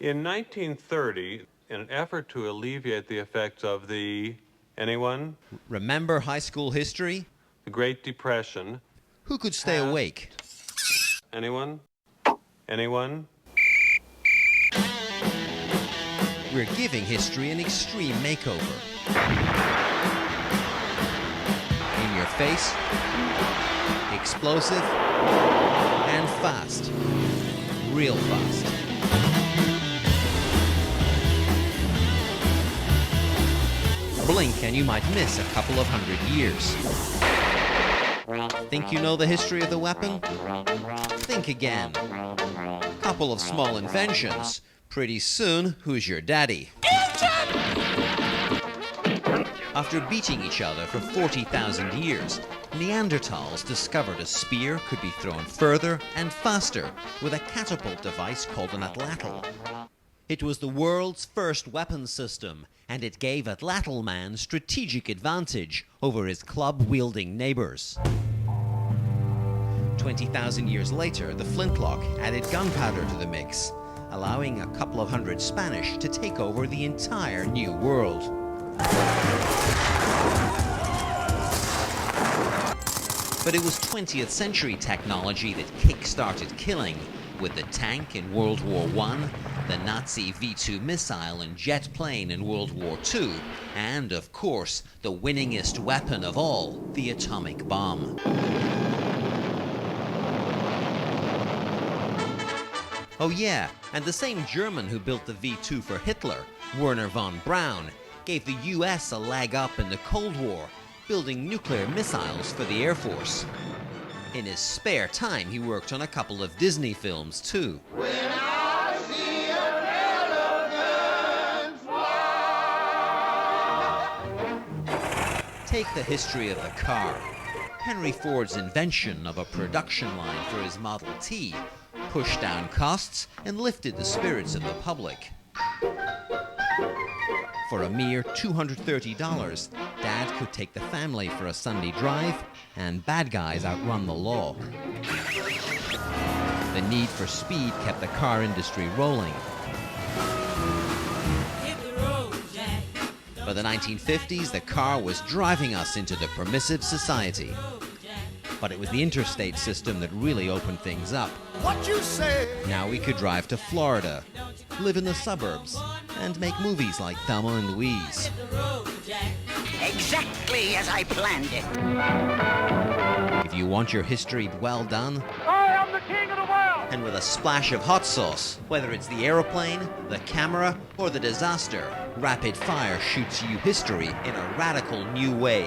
In 1930, in an effort to alleviate the effects of anyone? Remember high school history? The Great Depression. Who could stay awake? Anyone? Anyone? We're giving history an extreme makeover. In your face, explosive, and fast. Real fast. Blink and you might miss a couple of 100 years. Think you know the history of the weapon? Think again. Couple of small inventions. Pretty soon, who's your daddy? After beating each other for 40,000 years, Neanderthals discovered a spear could be thrown further and faster with a catapult device called an atlatl. It was the world's first weapon system, and it gave Atlatl man strategic advantage over his club-wielding neighbors. 20,000 years later, the flintlock added gunpowder to the mix, allowing a couple of hundred Spanish to take over the entire New World. But it was 20th century technology that kick-started killing, with the tank in World War I, the Nazi V-2 missile and jet plane in World War II, and, of course, the winningest weapon of all, the atomic bomb. Oh yeah, and the same German who built the V-2 for Hitler, Werner von Braun, gave the US a leg up in the Cold War, building nuclear missiles for the Air Force. In his spare time, he worked on a couple of Disney films too. When I see an elephant fly. Take the history of the car. Henry Ford's invention of a production line for his Model T pushed down costs and lifted the spirits of the public. For a mere $230, Dad could take the family for a Sunday drive, and bad guys outrun the law. The need for speed kept the car industry rolling. By the 1950s, the car was driving us into the permissive society. But it was the interstate system that really opened things up. What you say? Now we could drive to Florida, live in the suburbs, and make movies like Thelma and Louise. Exactly as I planned it. If you want your history well done, I am the king of the world! and with a splash of hot sauce, whether it's the aeroplane, the camera, or the disaster, Rapid Fire shoots you history in a radical new way.